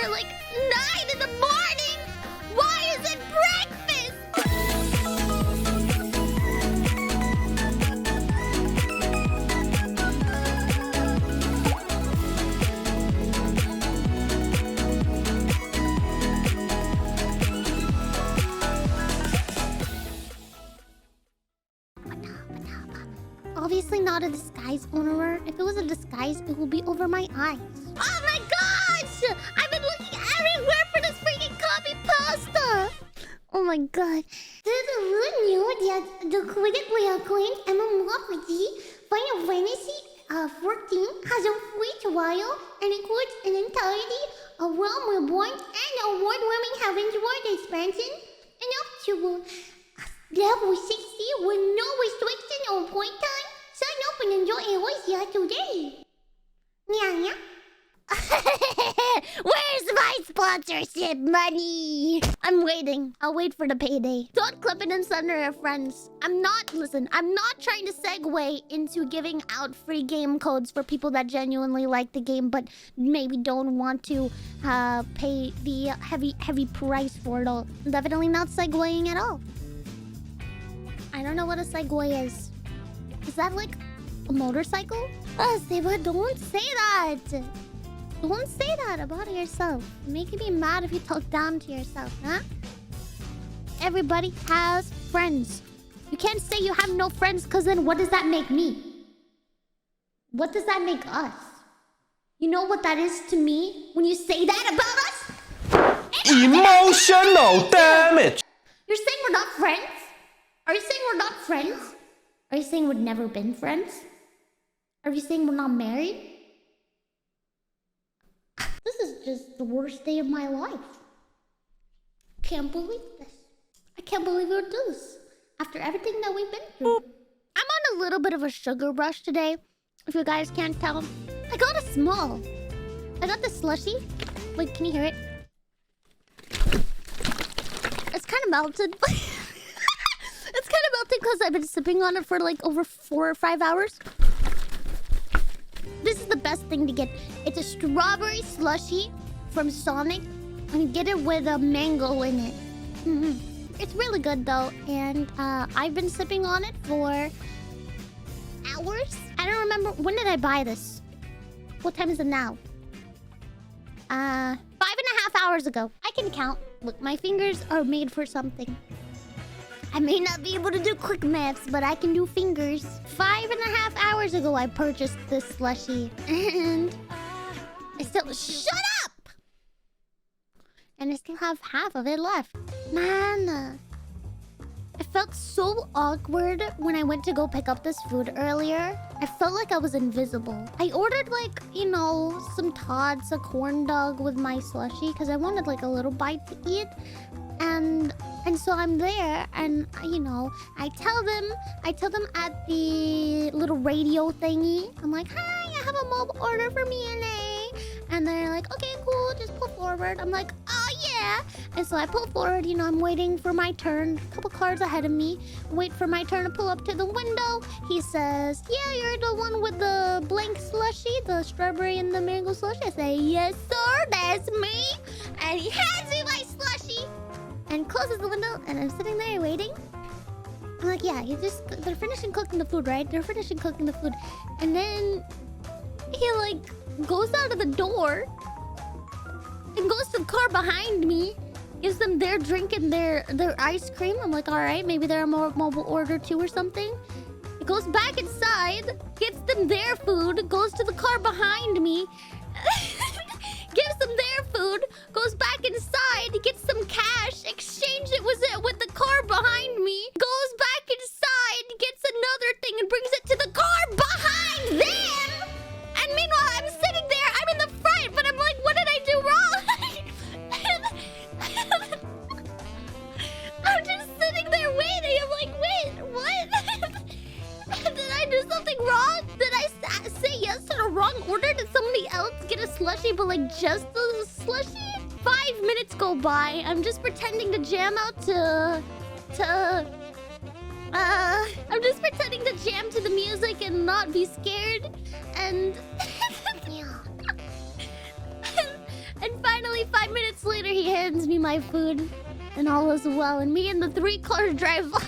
for like 9 in the morning? Why is it breakfast? Obviously not a disguise, owner. If it was a disguise, it would be over my eyes. Oh my gosh! I've been looking everywhere for this freaking copy pasta! Oh my god. There's a rule new that the critical acclaimed MMORPG Final Fantasy 14 has a free trial and includes an entirety of Realm Reborn and award-winning Heaven's Word expansion and up to level 60 with no restriction or point time. Sign up and enjoy Elosia today. Yeah. Where's my sponsorship money? I'm waiting. I'll wait for the payday. Don't clip it and send her your friends. I'm not trying to segue into giving out free game codes for people that genuinely like the game but maybe don't want to pay the heavy price for it all. I'm definitely not segueing at all. I don't know what a segue is. Is that like a motorcycle? Seba, don't say that. Don't say that about yourself. You're making me mad if you talk down to yourself, huh? Everybody has friends. You can't say you have no friends because then what does that make me? What does that make us? You know what that is to me when you say that about us? Emotional damage! You're saying we're not friends? Are you saying we're not friends? Are you saying we've never been friends? Are you saying we're not married? This is just the worst day of my life. Can't believe this. I can't believe we would do this. After everything that we've been through. I'm on a little bit of a sugar rush today. If you guys can't tell. I got a small. I got this slushie. Wait, can you hear it? It's kind of melted. It's kind of melted because I've been sipping on it for like over 4 or 5 hours. This is the best thing to get. It's a strawberry slushie from Sonic. And get it with a mango in it. It's really good though. And I've been sipping on it for hours. I don't remember. When did I buy this? What time is it now? 5.5 hours ago. I can count. Look, my fingers are made for something. I may not be able to do quick maths, but I can do fingers. 5.5 hours ago, I purchased this slushie. And I still... Shut up! And I still have half of it left. Man, I felt so awkward when I went to go pick up this food earlier. I felt like I was invisible. I ordered like, you know, some tots, a corn dog with my slushie because I wanted like a little bite to eat. And so I'm there and, you know, I tell them at the little radio thingy. I'm like, hi, I have a mobile order for Miyune. And they're like, okay, cool, just pull forward. I'm like, oh yeah. And so I pull forward, you know, I'm waiting for my turn. A couple cars ahead of me. Wait for my turn to pull up to the window. He says, yeah, you're the one with the blank slushie, the strawberry and the mango slushie. I say, yes, sir, that's me. And he hands me my slushie and closes the window. And I'm sitting there waiting. I'm like, yeah, they're finishing cooking the food, right? They're finishing cooking the food. And then he like goes out of the door and goes to the car behind me, gives them their drink and their ice cream. I'm like, all right, maybe they're a mobile order too or something. He goes back inside, gets them their food, goes to the car behind me, gives them their food, goes back inside, gets some cash, exchange it with the car behind me, goes back inside, gets another thing and brings it to the car behind them. And meanwhile, I'm sitting there, I'm in the front, but I'm like, what did I do wrong? I'm just sitting there waiting. I'm like, wait, what? Did I do something wrong? Did I say yes to the wrong order? Did somebody else get a slushie, but like just a slushie? 5 minutes go by. I'm just pretending to jam out I'm just pretending to jam to the music and not be scared. And... and finally Literally 5 minutes later, he hands me my food. And all is well. And me and the 3 cars drive off.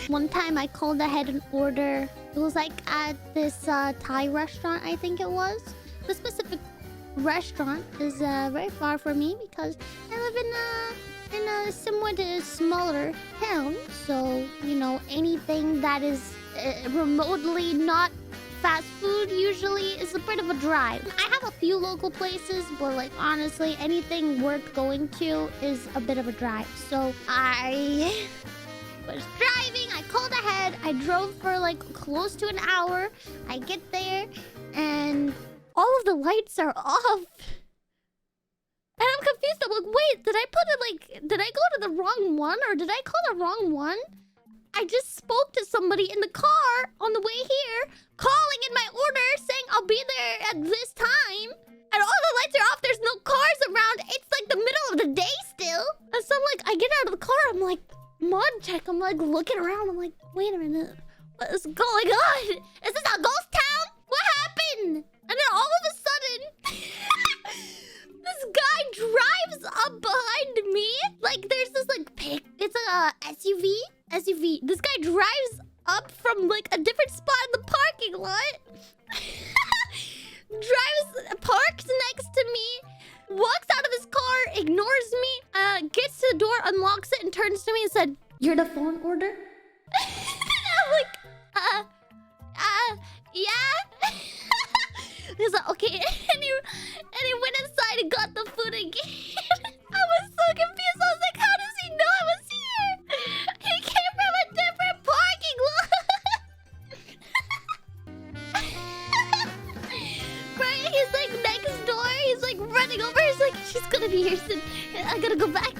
One time I called ahead an order. It was like at this Thai restaurant, I think it was. The specific restaurant is very far from me because I live in a somewhat smaller town. So, you know, anything that is remotely not fast food usually is a bit of a drive. I have a few local places, but like honestly, anything worth going to is a bit of a drive. So I was driving, I called ahead, I drove for like close to an hour. I get there and all of the lights are off. And I'm confused. I'm like, wait, did I go to the wrong one or did I call the wrong one? I just spoke to somebody in the car on the way here, calling in my order, saying I'll be there at this time. And all the lights are off, there's no cars around. It's like the middle of the day still. And so I'm like, I get out of the car, I'm like, mod check. I'm like looking around, I'm like, wait a minute. What is going on? Is this a ghost town? What happened? And then all of a sudden, this guy drives up behind me. Like there's this like pick. It's a SUV. This guy drives up from like a different spot in the parking lot. Parks next to me. Walks out of his car, ignores me, gets to the door, unlocks it, and turns to me and said, "You're the phone order?" I'm like, yeah. He's like, okay. And he went inside and got the food again. I was so confused. I was like, how does he know I was here? He came from a different parking lot. Right? He's like next door. He's like running over. He's like, she's gonna be here soon. I gotta go back.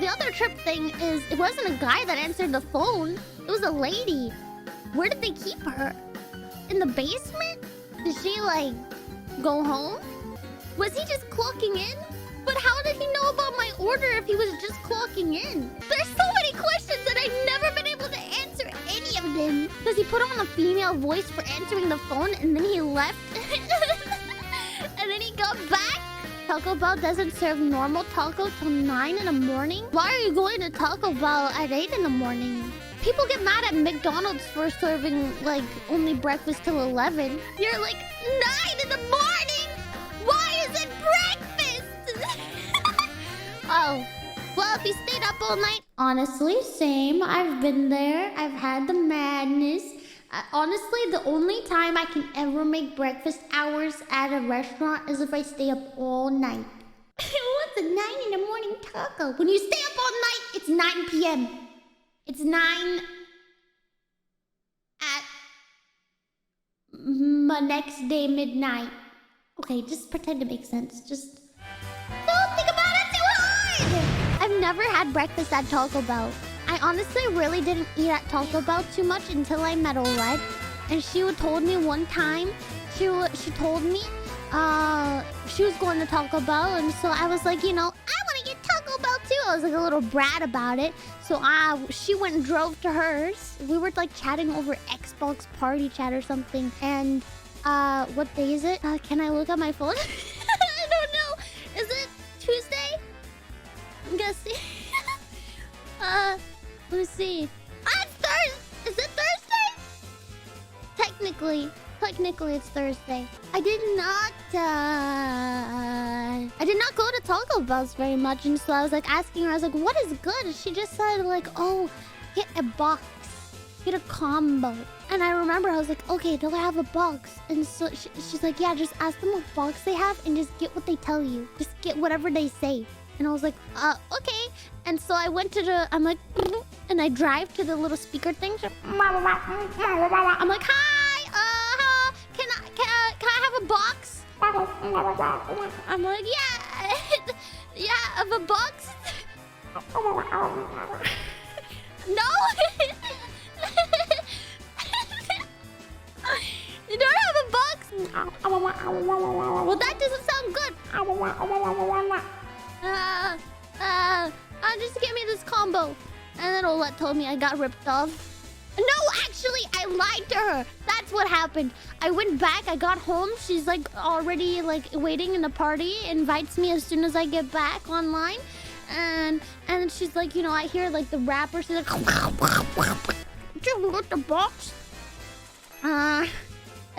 The other trip thing is, it wasn't a guy that answered the phone. It was a lady. Where did they keep her? In the basement? Did she, like, go home? Was he just clocking in? But how did he know about my order if he was just clocking in? There's so many questions that I've never been able to answer any of them. Does he put on a female voice for answering the phone and then he left? And then he got back? Taco Bell doesn't serve normal taco till 9 in the morning? Why are you going to Taco Bell at 8 in the morning? People get mad at McDonald's for serving, like, only breakfast till 11. You're like, 9 in the morning? Why is it breakfast? Oh, well, if you stayed up all night... Honestly, same. I've been there. I've had the madness. Honestly, the only time I can ever make breakfast hours at a restaurant is if I stay up all night. What's a 9 in the morning taco? When you stay up all night, it's 9 p.m. It's 9 at next day midnight. Okay, just pretend it makes sense. Just don't think about it too hard! I've never had breakfast at Taco Bell. I honestly really didn't eat at Taco Bell too much until I met Oled. And she told me one time, she told me she was going to Taco Bell. And so I was like, you know, I want to get Taco Bell too. I was like a little brat about it. So she went and drove to hers. We were like chatting over Xbox party chat or something. And what day is it? Can I look at my phone? I don't know. Is it Tuesday? I'm gonna see. Let me see. It's Thursday. Is it Thursday? Technically it's Thursday. I did not go to Taco Bell's very much, and so I was like asking her, I was like, what is good? And she just said like, oh, get a box. Get a combo. And I remember I was like, okay, do I have a box? And so she's like, yeah, just ask them what box they have and just get what they tell you. Just get whatever they say. And I was like, okay. And so I went to I'm like, and I drive to the little speaker thing. I'm like, hi, can I have a box? I'm like, yeah, yeah, I have a box. No. You don't have a box? Well, that doesn't sound good. Just give me this combo. And then Olette told me I got ripped off. No, actually, I lied to her. That's that's what happened. I went back. I got home. She's like already like waiting in the party. Invites me as soon as I get back online, and she's like, you know, I hear like the rapper. She's like, did you loot the box? I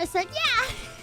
said, yeah.